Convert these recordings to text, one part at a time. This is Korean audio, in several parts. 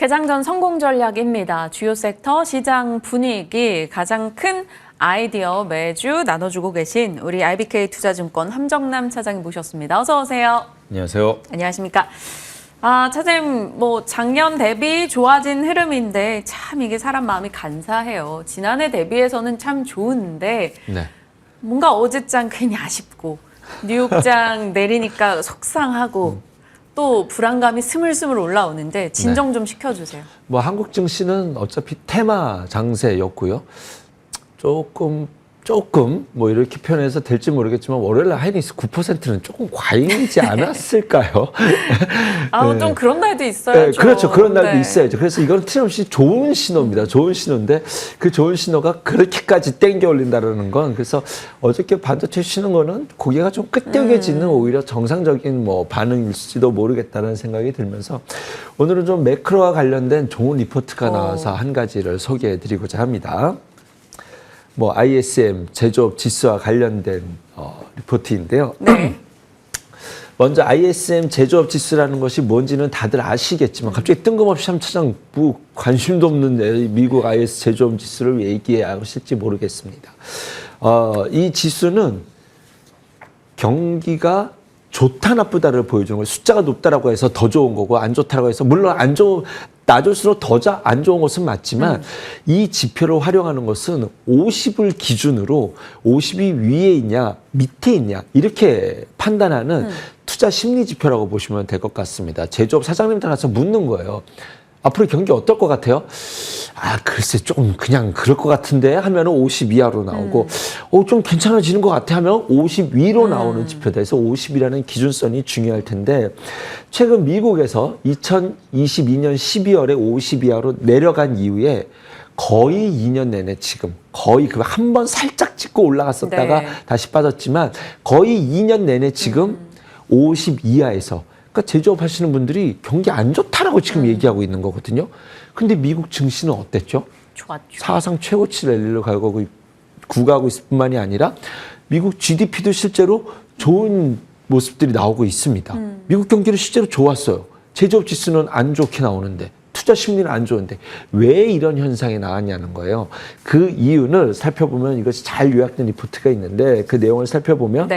개장전 성공 전략입니다. 주요 섹터 시장 분위기 가장 큰 아이디어 매주 나눠주고 계신 우리 IBK 투자증권 함정남 차장님 모셨습니다. 어서 오세요. 안녕하세요. 안녕하십니까. 차장님, 작년 대비 좋아진 흐름인데 참 이게 사람 마음이 간사해요. 지난해 대비해서는 참 좋은데 네. 뭔가 어제장 괜히 아쉽고 뉴욕장 내리니까 속상하고 또 불안감이 스물스물 올라오는데 진정 좀 시켜주세요. 한국 증시는 어차피 테마 장세였고요. 조금 이렇게 표현해서 될지 모르겠지만 월요일 날 하이닉스 9%는 조금 과잉이지 않았을까요? 네. 좀 그런 날도 있어요. 네, 그렇죠. 그런 날도 있어야죠. 그래서 이건 틀림없이 좋은 신호입니다. 좋은 신호인데 그 좋은 신호가 그렇게까지 땡겨 올린다는 건 그래서 어저께 반도체 쉬는 거는 고개가 좀 끄덕여지는 오히려 정상적인 반응일지도 모르겠다는 생각이 들면서 오늘은 좀 매크로와 관련된 좋은 리포트가 나와서 한 가지를 소개해 드리고자 합니다. ISM 제조업 지수와 관련된 리포트인데요. 네. 먼저 ISM 제조업 지수라는 것이 뭔지는 다들 아시겠지만 갑자기 뜬금없이 함차장 관심도 없는 미국 IS 제조업 지수를 왜 얘기하실지 모르겠습니다. 이 지수는 경기가 좋다 나쁘다를 보여주는 거예요. 숫자가 높다라고 해서 더 좋은 거고 안 좋다라고 해서 물론 낮을수록 더 안 좋은 것은 맞지만 이 지표를 활용하는 것은 50을 기준으로 50이 위에 있냐 밑에 있냐 이렇게 판단하는 투자 심리 지표라고 보시면 될 것 같습니다. 제조업 사장님들 가서 묻는 거예요. 앞으로 경기 어떨 것 같아요? 글쎄 좀 그냥 그럴 것 같은데 하면은 50 이하로 나오고 좀 괜찮아지는 것 같아 하면 50 위로 나오는 지표다. 그래서 50이라는 기준선이 중요할 텐데 최근 미국에서 2022년 12월에 50 이하로 내려간 이후에 거의 2년 내내 지금 거의 한 번 살짝 찍고 올라갔었다가 다시 빠졌지만 거의 2년 내내 지금 50 이하에서 제조업 하시는 분들이 경기 안 좋다라고 지금 얘기하고 있는 거거든요. 근데 미국 증시는 어땠죠? 좋았죠. 사상 최고치 랠리를 구가하고 있을 뿐만이 아니라 미국 GDP도 실제로 좋은 모습들이 나오고 있습니다. 미국 경기는 실제로 좋았어요. 제조업 지수는 안 좋게 나오는데 투자 심리는 안 좋은데 왜 이런 현상이 나왔냐는 거예요. 그 이유를 살펴보면 이것이 잘 요약된 리포트가 있는데 그 내용을 살펴보면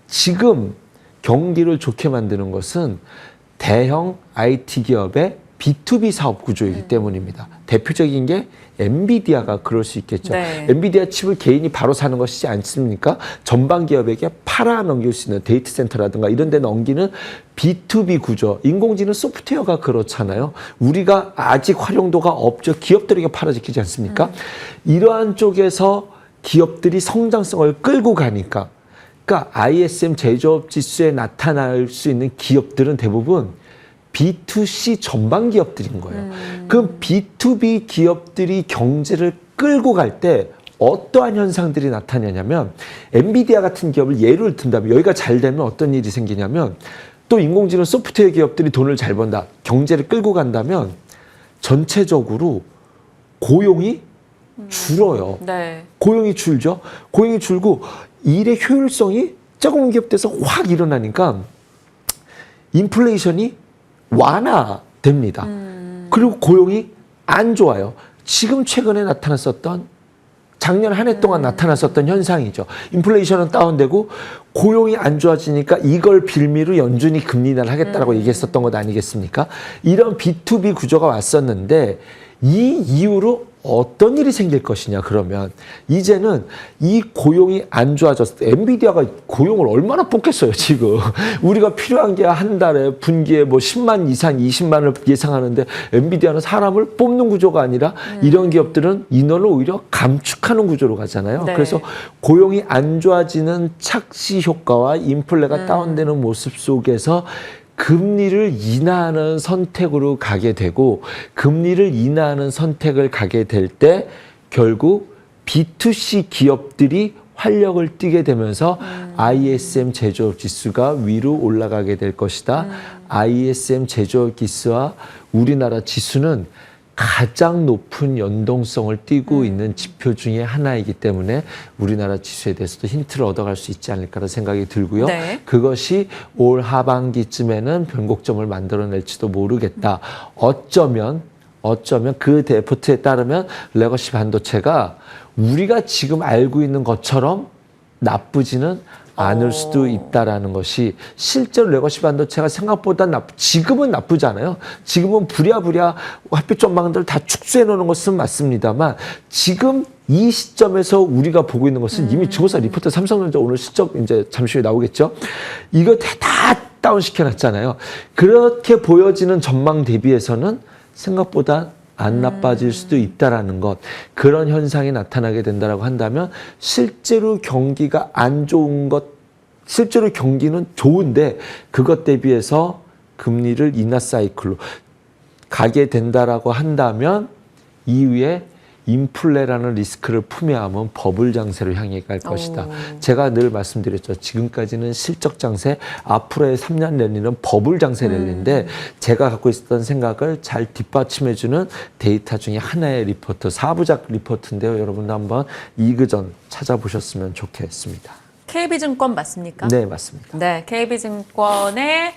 지금 경기를 좋게 만드는 것은 대형 IT 기업의 B2B 사업 구조이기 때문입니다. 대표적인 게 엔비디아가 그럴 수 있겠죠. 엔비디아 칩을 개인이 바로 사는 것이지 않습니까? 전방 기업에게 팔아 넘길 수 있는 데이터 센터라든가 이런 데 넘기는 B2B 구조. 인공지능 소프트웨어가 그렇잖아요. 우리가 아직 활용도가 없죠. 기업들에게 팔아지키지 않습니까? 이러한 쪽에서 기업들이 성장성을 끌고 가니까 그러니까 ISM 제조업 지수에 나타날 수 있는 기업들은 대부분 B2C 전방 기업들인 거예요. 그럼 B2B 기업들이 경제를 끌고 갈 때 어떠한 현상들이 나타나냐면 엔비디아 같은 기업을 예를 든다면 여기가 잘 되면 어떤 일이 생기냐면 또 인공지능 소프트웨어 기업들이 돈을 잘 번다. 경제를 끌고 간다면 전체적으로 고용이 줄어요. 고용이 줄죠. 고용이 줄고 일의 효율성이 작은 기업에서 확 일어나니까 인플레이션이 완화됩니다. 그리고 고용이 안 좋아요. 지금 최근에 나타났었던 작년 한 해 동안 나타났었던 현상이죠. 인플레이션은 다운되고 고용이 안 좋아지니까 이걸 빌미로 연준이 금리 인하를 하겠다라고 얘기했었던 것 아니겠습니까? 이런 B2B 구조가 왔었는데 이 이후로 어떤 일이 생길 것이냐 그러면 이제는 이 고용이 안 좋아졌을 때 엔비디아가 고용을 얼마나 뽑겠어요 지금. 우리가 필요한 게 한 달에 분기에 10만 이상 20만을 예상하는데 엔비디아는 사람을 뽑는 구조가 아니라 이런 기업들은 인원을 오히려 감축하는 구조로 가잖아요. 그래서 고용이 안 좋아지는 착시 효과와 인플레가 다운되는 모습 속에서 금리를 인하하는 선택으로 가게 되고 금리를 인하하는 선택을 가게 될 때 결국 B2C 기업들이 활력을 띠게 되면서 ISM 제조업 지수가 위로 올라가게 될 것이다. ISM 제조업 지수와 우리나라 지수는 가장 높은 연동성을 띠고 있는 지표 중에 하나이기 때문에 우리나라 지수에 대해서도 힌트를 얻어갈 수 있지 않을까라는 생각이 들고요. 그것이 올 하반기쯤에는 변곡점을 만들어낼지도 모르겠다. 어쩌면 어쩌면 그 레포트에 따르면 레거시 반도체가 우리가 지금 알고 있는 것처럼 나쁘지는 않을 수도 있다라는 것이 실제로 레거시 반도체가 생각보다 지금은 나쁘지 않아요. 지금은 부랴부랴 햇빛 전망들을 다 축소해 놓는 것은 맞습니다만 지금 이 시점에서 우리가 보고 있는 것은 이미 증거사 리포트 삼성전자 오늘 실적 이제 잠시 후에 나오겠죠. 이거 다 다운 시켜놨잖아요. 그렇게 보여지는 전망 대비해서는 생각보다 안 나빠질 수도 있다라는 것, 그런 현상이 나타나게 된다라고 한다면 실제로 경기가 안 좋은 것, 실제로 경기는 좋은데 그것 대비해서 금리를 인하 사이클로 가게 된다라고 한다면 이후에 인플레라는 리스크를 품어야 하면 버블 장세로 향해 갈 것이다. 제가 늘 말씀드렸죠. 지금까지는 실적 장세, 앞으로의 3년 랠리는 버블 장세 랠리인데 제가 갖고 있었던 생각을 잘 뒷받침해주는 데이터 중에 하나의 리포트, 4부작 리포트인데요. 여러분도 한번 이그전 찾아보셨으면 좋겠습니다. KB증권 맞습니까? 네, 맞습니다. 네, KB증권의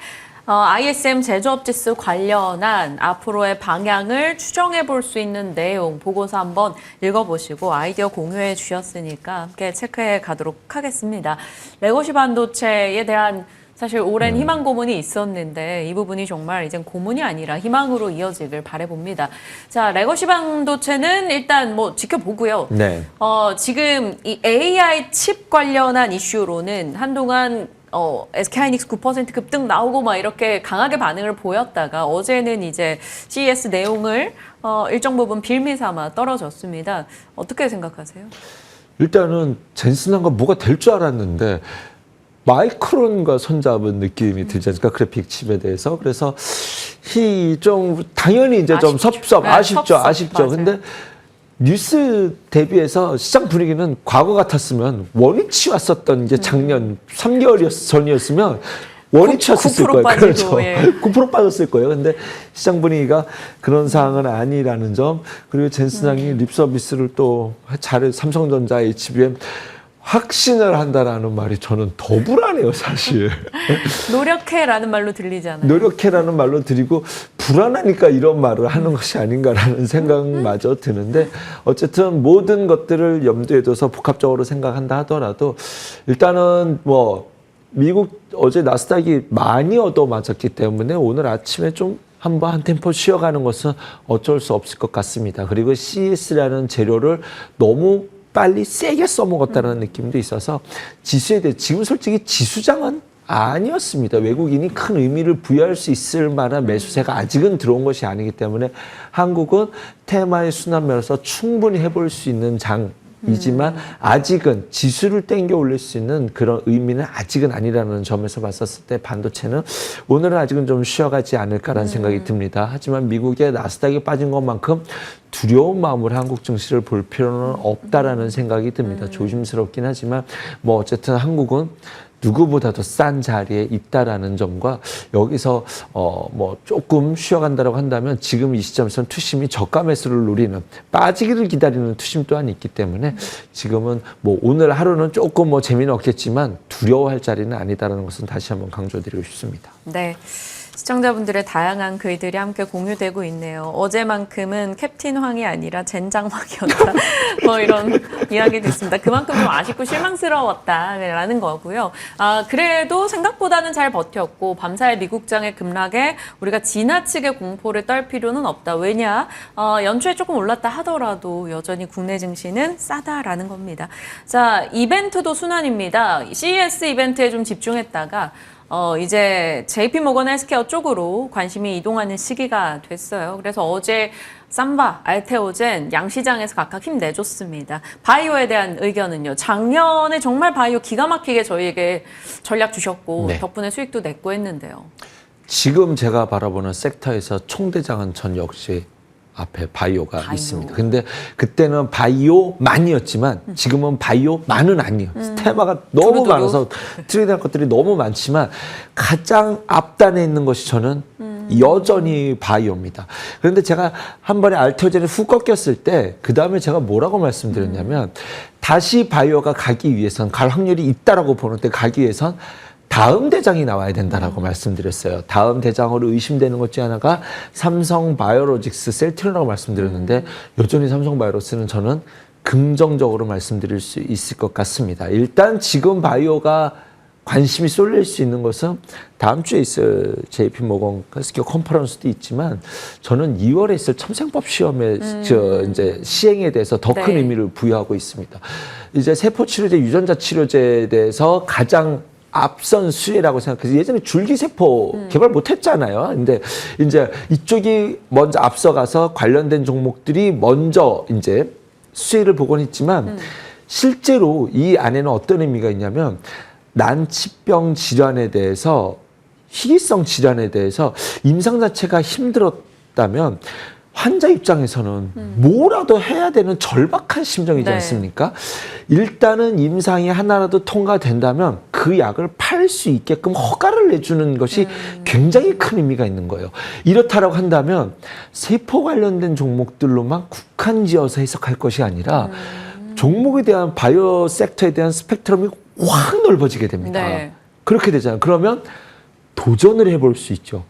ISM 제조업지수 관련한 앞으로의 방향을 추정해 볼 수 있는 내용 보고서 한번 읽어보시고 아이디어 공유해 주셨으니까 함께 체크해 가도록 하겠습니다. 레거시 반도체에 대한 사실 오랜 희망 고문이 있었는데 이 부분이 정말 이젠 고문이 아니라 희망으로 이어지길 바라봅니다. 자, 레거시 반도체는 일단 뭐 지켜보고요. 네. 지금 이 AI 칩 관련한 이슈로는 한동안 SK하이닉스 9% 급등 나오고 막 이렇게 강하게 반응을 보였다가 어제는 이제 CES 내용을 일정 부분 빌미 삼아 떨어졌습니다. 어떻게 생각하세요? 일단은 젠슨한가 뭐가 될 줄 알았는데 마이크론과 손잡은 느낌이 들지 않습니까? 그래픽 칩에 대해서. 그래서 좀 당연히 이제 좀 아쉽죠. 근데 뉴스 대비해서 시장 분위기는 과거 같았으면 원위치 왔었던 이제 작년 3개월 전이었으면 원위치 왔었을 거예요. 그렇죠. 예. 9% 빠졌을 거예요. 근데 시장 분위기가 그런 상황은 아니라는 점. 그리고 젠슨항이 립 서비스를 또 잘해 삼성전자, HBM 확신을 한다라는 말이 저는 더 불안해요, 사실. 노력해라는 말로 들리잖아요. 노력해라는 말로 드리고 불안하니까 이런 말을 하는 것이 아닌가라는 생각마저 드는데 어쨌든 모든 것들을 염두에 둬서 복합적으로 생각한다 하더라도 일단은 뭐 미국 어제 나스닥이 많이 얻어맞았기 때문에 오늘 아침에 좀 한번 한 템포 쉬어가는 것은 어쩔 수 없을 것 같습니다. 그리고 CES라는 재료를 너무 빨리 세게 써먹었다는 느낌도 있어서 지수에 대해 지금 솔직히 지수장은 아니었습니다. 외국인이 큰 의미를 부여할 수 있을 만한 매수세가 아직은 들어온 것이 아니기 때문에 한국은 테마의 순환면에서 충분히 해볼 수 있는 장이지만 아직은 지수를 땡겨 올릴 수 있는 그런 의미는 아직은 아니라는 점에서 봤었을 때 반도체는 오늘은 아직은 좀 쉬어가지 않을까라는 생각이 듭니다. 하지만 미국의 나스닥이 빠진 것만큼 두려운 마음으로 한국 증시를 볼 필요는 없다라는 생각이 듭니다. 조심스럽긴 하지만 뭐 어쨌든 한국은 누구보다도 싼 자리에 있다라는 점과 여기서 뭐 조금 쉬어간다라고 한다면 지금 이 시점에서는 투심이 저가 매수를 노리는 빠지기를 기다리는 투심 또한 있기 때문에 지금은 뭐 오늘 하루는 조금 뭐 재미는 없겠지만 두려워할 자리는 아니다라는 것은 다시 한번 강조드리고 싶습니다. 네. 시청자분들의 다양한 글들이 함께 공유되고 있네요. 어제만큼은 캡틴 황이 아니라 젠장 황이었다. 뭐 이런 이야기도 있습니다. 그만큼 좀 아쉽고 실망스러웠다라는 거고요. 그래도 생각보다는 잘 버텼고 밤사이 미국장의 급락에 우리가 지나치게 공포를 떨 필요는 없다. 왜냐? 연초에 조금 올랐다 하더라도 여전히 국내 증시는 싸다라는 겁니다. 자, 이벤트도 순환입니다. CES 이벤트에 좀 집중했다가 이제 JP모건 헬스케어 쪽으로 관심이 이동하는 시기가 됐어요. 그래서 어제 삼바, 알테오젠 양시장에서 각각 힘내줬습니다. 바이오에 대한 의견은요. 작년에 정말 바이오 기가 막히게 저희에게 전략 주셨고 네. 덕분에 수익도 냈고 했는데요. 지금 제가 바라보는 섹터에서 총대장은 전 역시 앞에 바이오가 있습니다. 근데 그때는 바이오만이었지만 지금은 바이오만은 아니에요. 테마가 너무 두루두루. 많아서 트레이드할 것들이 너무 많지만 가장 앞단에 있는 것이 저는 여전히 바이오입니다. 그런데 제가 한 번에 알테오젠이 훅 꺾였을 때 그 다음에 제가 뭐라고 말씀드렸냐면 다시 바이오가 가기 위해선 갈 확률이 있다라고 보는데 가기 위해선 다음 대장이 나와야 된다라고 말씀드렸어요. 다음 대장으로 의심되는 것 중 하나가 삼성바이오로직스 셀트리온이라고 말씀드렸는데 여전히 삼성바이오로스는 저는 긍정적으로 말씀드릴 수 있을 것 같습니다. 일단 지금 바이오가 관심이 쏠릴 수 있는 것은 다음 주에 있을 JP모건 헬스케어 컨퍼런스도 있지만 저는 2월에 있을 첨생법 시험의 이제 시행에 대해서 더 큰 의미를 부여하고 있습니다. 이제 세포 치료제, 유전자 치료제에 대해서 가장 앞선 수혜라고 생각해서 예전에 줄기세포 개발 못했잖아요. 근데 이제 이쪽이 먼저 앞서가서 관련된 종목들이 먼저 이제 수혜를 보곤 했지만 실제로 이 안에는 어떤 의미가 있냐면 난치병 질환에 대해서 희귀성 질환에 대해서 임상 자체가 힘들었다면 환자 입장에서는 뭐라도 해야 되는 절박한 심정이지 않습니까? 일단은 임상이 하나라도 통과된다면 그 약을 팔 수 있게끔 허가를 내주는 것이 굉장히 큰 의미가 있는 거예요. 이렇다라고 한다면 세포 관련된 종목들로만 국한지어서 해석할 것이 아니라 종목에 대한 바이오 섹터에 대한 스펙트럼이 확 넓어지게 됩니다. 그렇게 되잖아요. 그러면 도전을 해볼 수 있죠.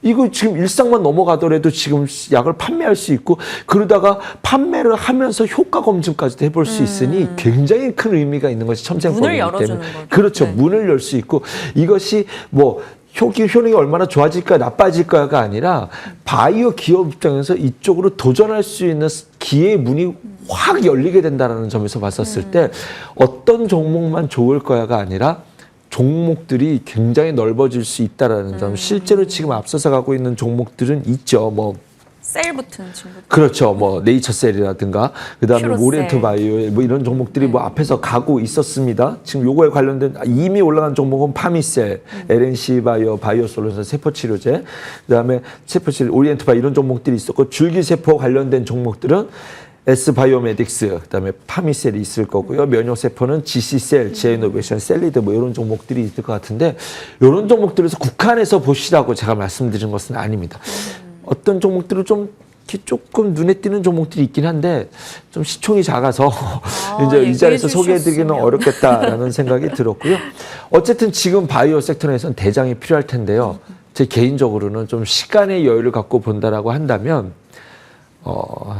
이거 지금 일상만 넘어가더라도 지금 약을 판매할 수 있고 그러다가 판매를 하면서 효과 검증까지도 해볼 수 있으니 굉장히 큰 의미가 있는 것이 첨생법이기 때문에 그렇죠. 문을 열 수 있고 이것이 뭐 효능이 얼마나 좋아질까 나빠질까가 아니라 바이오 기업 입장에서 이쪽으로 도전할 수 있는 기회의 문이 확 열리게 된다는 점에서 봤었을 때 어떤 종목만 좋을 거야가 아니라 종목들이 굉장히 넓어질 수 있다라는 점. 실제로 지금 앞서서 가고 있는 종목들은 있죠. 뭐 셀 붙은 친구. 그렇죠. 뭐 네이처셀이라든가 그다음에 퓨로셀. 오리엔트 바이오 뭐 이런 종목들이 뭐 앞에서 가고 있었습니다. 지금 요거에 관련된 이미 올라간 종목은 파미셀, LNC 바이오, 바이오솔루션 세포 치료제, 그다음에 세포 치료 오리엔트 바이오 이런 종목들이 있었고 줄기세포 관련된 종목들은 S바이오메딕스, 그다음에 파미셀이 있을 거고요. 면역세포는 GC셀, 지아이노베이션, 셀리드 뭐 이런 종목들이 있을 것 같은데 이런 종목들에서 국한해서 보시라고 제가 말씀드린 것은 아닙니다. 어떤 종목들은 좀 이렇게 조금 눈에 띄는 종목들이 있긴 한데 좀 시총이 작아서 이제 이 자리에서 소개해드리기는 어렵겠다라는 생각이 들었고요. 어쨌든 지금 바이오 섹터에서는 대장이 필요할 텐데요. 제 개인적으로는 좀 시간의 여유를 갖고 본다라고 한다면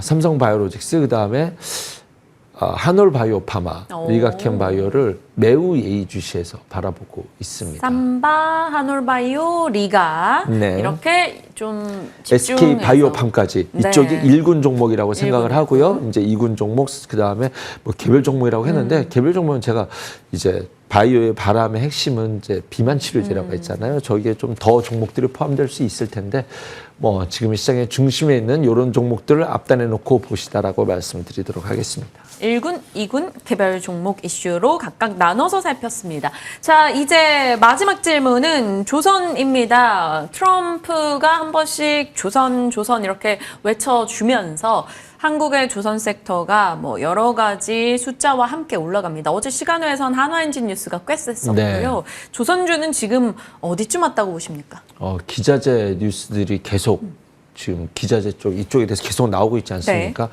삼성바이오로직스 그다음에 한올바이오파마, 리가캠바이오를 매우 예의주시해서 바라보고 있습니다. 삼바, 한올바이오, 리가 이렇게 좀 집중해서 SK바이오팜까지 이쪽이 1군 종목이라고 생각을 하고요. 이제 2군 종목 그다음에 뭐 개별 종목이라고 했는데 개별 종목은 제가 이제 바이오의 바람의 핵심은 이제 비만 치료제라고 했잖아요. 저기에 좀 더 종목들이 포함될 수 있을 텐데 뭐 지금 시장의 중심에 있는 이런 종목들을 앞단에 놓고 보시다라고 말씀드리도록 하겠습니다. 1군, 2군 개별 종목 이슈로 각각 나눠서 살폈습니다. 자, 이제 마지막 질문은 조선입니다. 트럼프가 한 번씩 조선 이렇게 외쳐주면서 한국의 조선 섹터가 뭐 여러 가지 숫자와 함께 올라갑니다. 어제 시간외에선 한화엔진뉴스가 꽤 셌었고요. 네. 조선주는 지금 어디쯤 왔다고 보십니까? 기자재 뉴스들이 계속 지금 기자재 쪽 이쪽에 대해서 계속 나오고 있지 않습니까? 네.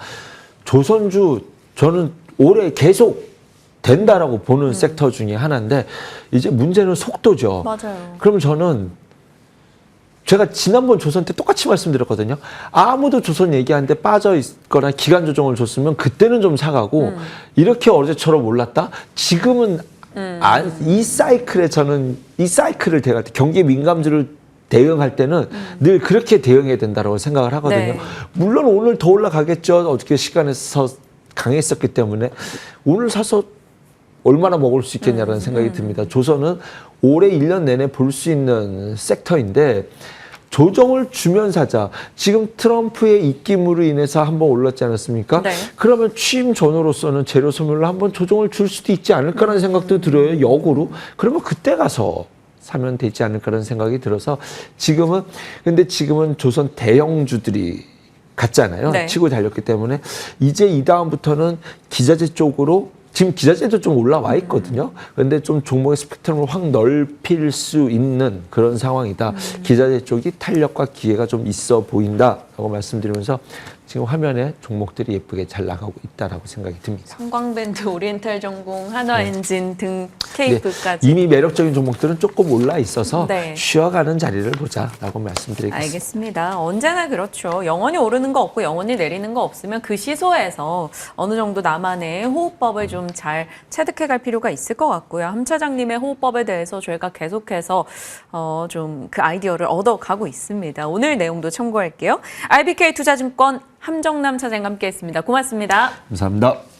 조선주 저는 올해 계속 된다라고 보는 섹터 중에 하나인데 이제 문제는 속도죠. 맞아요. 그럼 저는 제가 지난번 조선 때 똑같이 말씀드렸거든요. 아무도 조선 얘기하는데 빠져 있거나 기간 조정을 줬으면 그때는 좀 사가고 이렇게 어제처럼 올랐다? 지금은 이 사이클에 저는 이 사이클을 대할 때 경기 민감주를 대응할 때는 늘 그렇게 대응해야 된다고 생각을 하거든요. 네. 물론 오늘 더 올라가겠죠. 어떻게 시간에서 강했었기 때문에 오늘 사서 얼마나 먹을 수 있겠냐라는 생각이 듭니다. 조선은 올해 1년 내내 볼 수 있는 섹터인데 조정을 주면 사자. 지금 트럼프의 입김으로 인해서 한번 올랐지 않았습니까? 네. 그러면 취임 전으로서는 재료 소멸로 한번 조정을 줄 수도 있지 않을까라는 생각도 들어요. 역으로. 그러면 그때 가서 사면 되지 않을까라는 생각이 들어서 근데 지금은 조선 대형주들이 갔잖아요. 네. 치고 달렸기 때문에 이제 이 다음부터는 기자재 쪽으로 지금 기자재도 좀 올라와 있거든요. 그런데 좀 종목의 스펙트럼을 확 넓힐 수 있는 그런 상황이다. 기자재 쪽이 탄력과 기회가 좀 있어 보인다라고 말씀드리면서 지금 화면에 종목들이 예쁘게 잘 나가고 있다라고 생각이 듭니다. 성광밴드, 오리엔탈 전공, 한화엔진 등 네, 케이프까지. 이미 매력적인 종목들은 조금 올라 있어서 네. 쉬어가는 자리를 보자라고 말씀드리겠습니다. 알겠습니다. 언제나 그렇죠. 영원히 오르는 거 없고 영원히 내리는 거 없으면 그 시소에서 어느 정도 나만의 호흡법을 좀 잘 체득해 갈 필요가 있을 것 같고요. 함 차장님의 호흡법에 대해서 저희가 계속해서 좀 그 아이디어를 얻어가고 있습니다. 오늘 내용도 참고할게요. RBK 투자증권 함정남 차장과 함께했습니다. 고맙습니다. 감사합니다.